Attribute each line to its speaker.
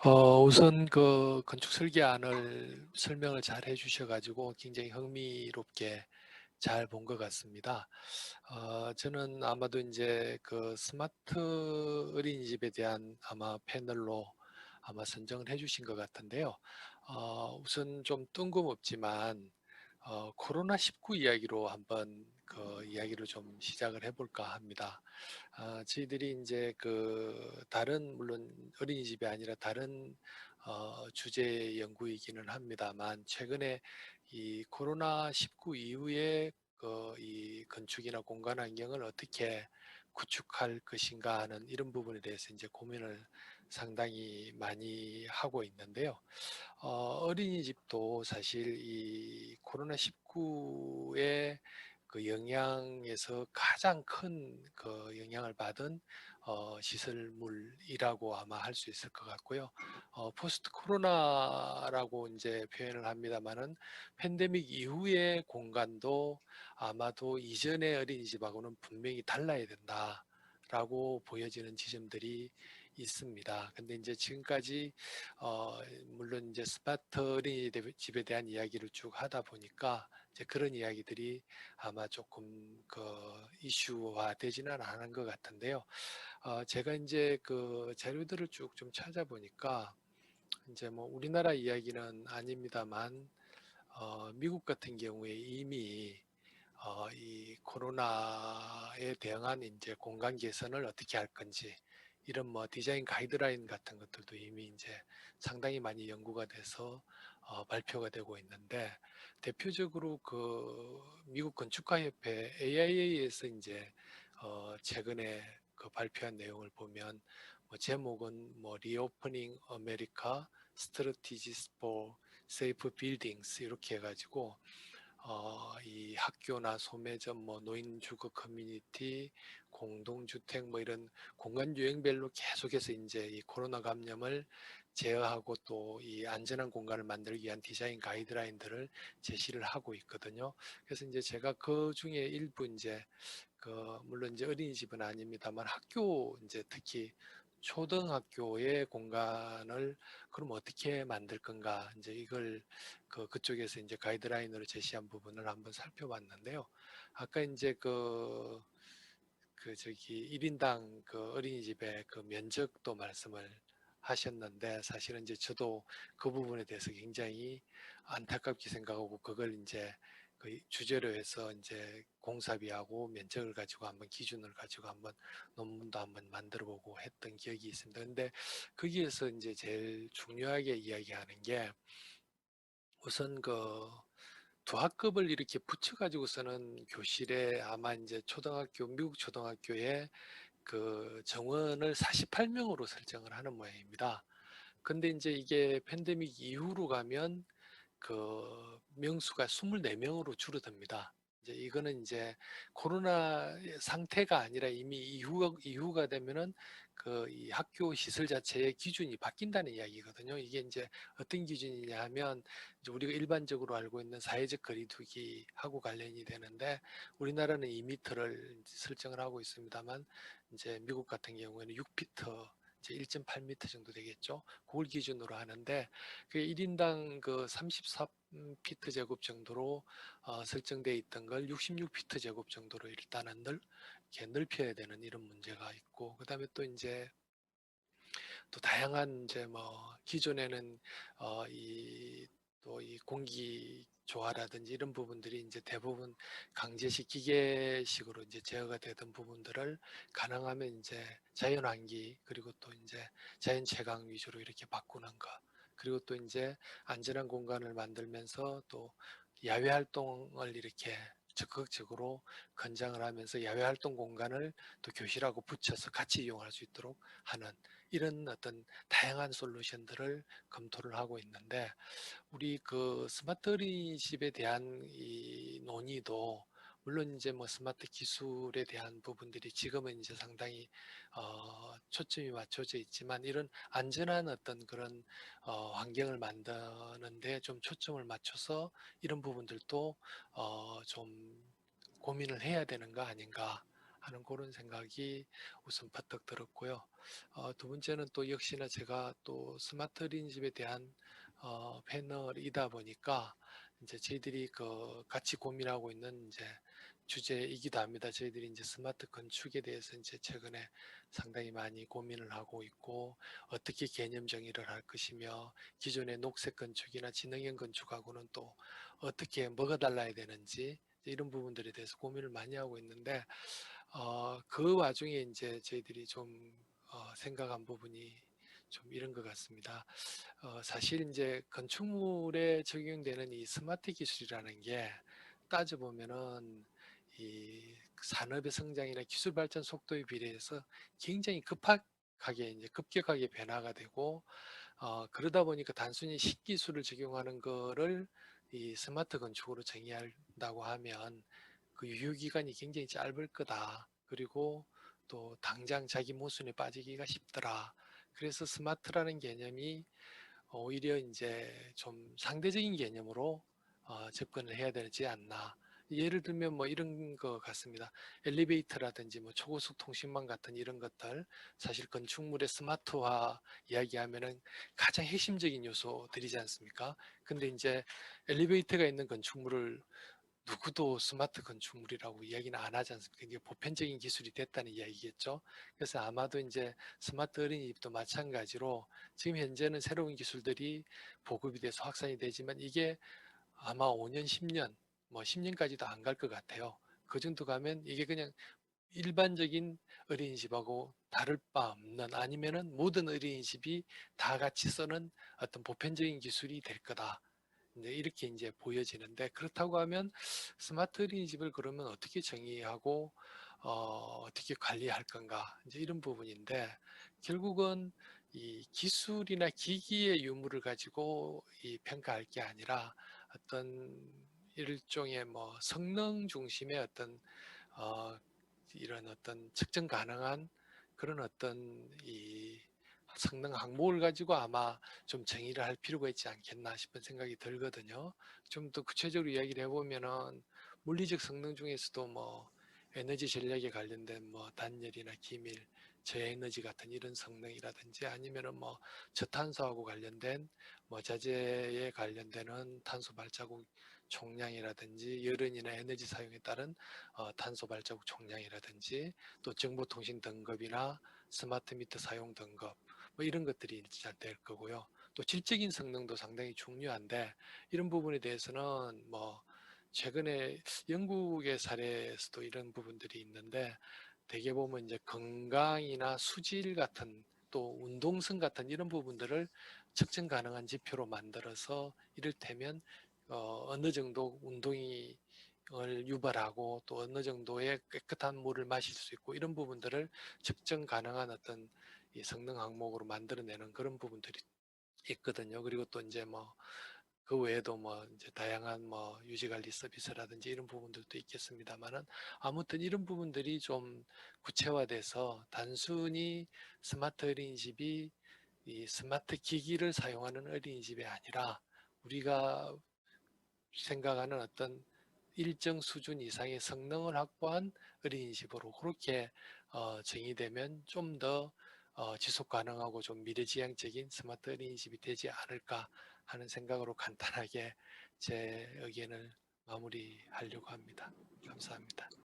Speaker 1: 우선 그 건축 설계안을 설명을 잘 해주셔가지고 굉장히 흥미롭게 잘 본 것 같습니다. 저는 아마도 이제 그 스마트 어린이집에 대한 아마 패널로 아마 선정을 해주신 것 같은데요. 우선 좀 뜬금없지만 코로나19 이야기로 한번 그 이야기를 좀 시작을 해볼까 합니다. 저희들이 이제 그 다른 물론 어린이집이 아니라 다른 주제의 연구이기는 합니다만 최근에 이 코로나19 이후에 이 건축이나 공간 환경을 어떻게 구축할 것인가 하는 이런 부분에 대해서 이제 고민을 상당히 많이 하고 있는데요. 어린이집도 사실 이 코로나19의 그 영향에서 가장 큰 그 영향을 받은 시설물이라고 아마 할 수 있을 것 같고요. 포스트 코로나라고 이제 표현을 합니다만은 팬데믹 이후의 공간도 아마도 이전의 어린이집하고는 분명히 달라야 된다라고 보여지는 지점들이 있습니다. 근데 이제 지금까지 물론 이제 스마트 어린이집에 대한 이야기를 쭉 하다 보니까 이제 그런 이야기들이 아마 조금 그 이슈화 되지는 않은 것 같은데요. 제가 이제 그 자료들을 쭉 좀 찾아보니까 이제 뭐 우리나라 이야기는 아닙니다만 미국 같은 경우에 이미 이 코로나에 대응한 이제 공간 개선을 어떻게 할 건지 이런 뭐 디자인 가이드라인 같은 것들도 이미 이제 상당히 많이 연구가 돼서 발표가 되고 있는데 대표적으로 그 미국 건축가협회 AIA에서 이제 최근에 그 발표한 내용을 보면 뭐 제목은 뭐 Reopening America Strategies for Safe Buildings 이렇게 해가지고 이 학교나 소매점, 뭐 노인주거 커뮤니티, 공동주택 뭐 이런 공간 유형별로 계속해서 이제 이 코로나 감염을 제어하고 또 이 안전한 공간을 만들기 위한 디자인 가이드라인들을 제시를 하고 있거든요. 그래서 이제 제가 그 중에 일부 이제 그 물론 이제 어린이집은 아닙니다만 학교 이제 특히 초등학교의 공간을 그럼 어떻게 만들 건가 이제 이걸 그쪽에서 이제 가이드라인으로 제시한 부분을 한번 살펴봤는데요. 아까 이제 그 저기 1인당 그 어린이집의 그 면적도 말씀을 하셨는데 사실은 이제 저도 그 부분에 대해서 굉장히 안타깝게 생각하고 그걸 이제 그 주제로 해서 이제 공사비하고 면적을 가지고 한번 기준을 가지고 한번 논문도 한번 만들어 보고 했던 기억이 있습니다. 근데 거기에서 이제 제일 중요하게 이야기하는 게 우선 그 두 학급을 이렇게 붙여가지고서는 교실에 아마 이제 초등학교, 미국 초등학교에 그 정원을 48명으로 설정을 하는 모양입니다. 근데 이제 이게 팬데믹 이후로 가면 그 명수가 24명으로 줄어듭니다. 이제 이거는 이제 코로나 상태가 아니라 이미 이후가 되면은 그 이 학교 시설 자체의 기준이 바뀐다는 이야기거든요. 이게 이제 어떤 기준이냐 하면 이제 우리가 일반적으로 알고 있는 사회적 거리두기하고 관련이 되는데 우리나라는 2m를 설정을 하고 있습니다만 이제 미국 같은 경우에는 6피터 이제 1.8m 정도 되겠죠. 그걸 기준으로 하는데 그 1인당 그 34피트 제곱 정도로 설정되어 있던 걸 66피트 제곱 정도로 일단은 이렇게 넓혀야 되는 이런 문제가 있고 그다음에 또 이제 또 다양한 이제 뭐 기존에는 이 또 이 공기 조화라든지 이런 부분들이 이제 대부분 강제식 기계식으로 이제 제어가 되던 부분들을 가능하면 이제 자연 환기 그리고 또 이제 자연 채광 위주로 이렇게 바꾸는 거 그리고 또 이제 안전한 공간을 만들면서 또 야외 활동을 이렇게 적극적으로 권장을 하면서 야외 활동 공간을 또 교실하고 붙여서 같이 이용할 수 있도록 하는 이런 어떤 다양한 솔루션들을 검토를 하고 있는데 우리 그 스마트 어린이집에 대한 이 논의도 물론 이제 뭐 스마트 기술에 대한 부분들이 지금은 이제 상당히 초점이 맞춰져 있지만 이런 안전한 어떤 그런 환경을 만드는데 좀 초점을 맞춰서 이런 부분들도 좀 고민을 해야 되는 거 아닌가 하는 그런 생각이 우선 퍼뜩 들었고요. 두 번째는 또 역시나 제가 또 스마트 어린이집에 대한 패널이다 보니까 이제 저희들이 그 같이 고민하고 있는 이제 주제이기도 합니다. 저희들이 이제 스마트 건축에 대해서 이제 최근에 상당히 많이 고민을 하고 있고 어떻게 개념 정의를 할 것이며 기존의 녹색 건축이나 지능형 건축하고는 또 어떻게 뭐가 달라야 되는지 이런 부분들에 대해서 고민을 많이 하고 있는데 그 와중에 이제 저희들이 좀 생각한 부분이 좀 이런 것 같습니다. 사실 이제 건축물에 적용되는 이 스마트 기술이라는 게 따져보면은 이 산업의 성장이나 기술 발전 속도에 비례해서 굉장히 급하게 이제 급격하게 변화가 되고 그러다 보니까 단순히 신기술을 적용하는 거를 이 스마트 건축으로 정의한다고 하면 그 유효기간이 굉장히 짧을 거다. 그리고 또 당장 자기 모순에 빠지기가 쉽더라. 그래서 스마트라는 개념이 오히려 이제 좀 상대적인 개념으로 접근을 해야 되지 않나. 예를 들면 뭐 이런 거 같습니다. 엘리베이터라든지 뭐 초고속 통신망 같은 이런 것들 사실 건축물의 스마트화 이야기하면은 가장 핵심적인 요소들이지 않습니까? 근데 이제 엘리베이터가 있는 건축물을 누구도 스마트 건축물이라고 이야기는 안 하지 않습니까? 이게 보편적인 기술이 됐다는 이야기겠죠. 그래서 아마도 이제 스마트 어린이집도 마찬가지로 지금 현재는 새로운 기술들이 보급이 돼서 확산이 되지만 이게 아마 5년, 10년, 뭐 10년까지도 안 갈 것 같아요. 그 정도 가면 이게 그냥 일반적인 어린이집하고 다를 바 없는 아니면은 모든 어린이집이 다 같이 쓰는 어떤 보편적인 기술이 될 거다. 이제 이렇게 이제 보여지는데 그렇다고 하면 스마트 어린이집을 그러면 어떻게 정의하고 어떻게 관리할 건가 이제 이런 부분인데 결국은 이 기술이나 기기의 유무를 가지고 이 평가할 게 아니라 어떤 일종의 뭐 성능 중심의 어떤 어, 이런 어떤 측정 가능한 그런 어떤 이 성능 항목을 가지고 아마 좀 정의를 할 필요가 있지 않겠나 싶은 생각이 들거든요. 좀 더 구체적으로 이야기를 해보면은 물리적 성능 중에서도 뭐 에너지 전략에 관련된 뭐 단열이나 기밀, 저에너지 같은 이런 성능이라든지 아니면은 뭐 저탄소하고 관련된 뭐 자재에 관련되는 탄소 발자국 총량이라든지 여론이나 에너지 사용에 따른 탄소 발자국 총량이라든지 또 정보통신 등급이나 스마트 미터 사용 등급 뭐 이런 것들이 잘 될 거고요. 또 질적인 성능도 상당히 중요한데 이런 부분에 대해서는 뭐 최근에 영국의 사례에서도 이런 부분들이 있는데 대개 보면 이제 건강이나 수질 같은 또 운동성 같은 이런 부분들을 측정 가능한 지표로 만들어서 이를테면 어느 정도 운동이 을 유발하고 또 어느 정도의 깨끗한 물을 마실 수 있고 이런 부분들을 측정 가능한 어떤 이 성능 항목으로 만들어내는 그런 부분들이 있거든요. 그리고 또 이제 뭐 그 외에도 뭐 이제 다양한 뭐 유지관리 서비스라든지 이런 부분들도 있겠습니다만은 아무튼 이런 부분들이 좀 구체화돼서 단순히 스마트 어린이집이 이 스마트 기기를 사용하는 어린이집이 아니라 우리가 생각하는 어떤 일정 수준 이상의 성능을 확보한 어린이집으로 그렇게 정의되면 좀 더 지속 가능하고 좀 미래지향적인 스마트 어린이집이 되지 않을까 하는 생각으로 간단하게 제 의견을 마무리하려고 합니다. 감사합니다.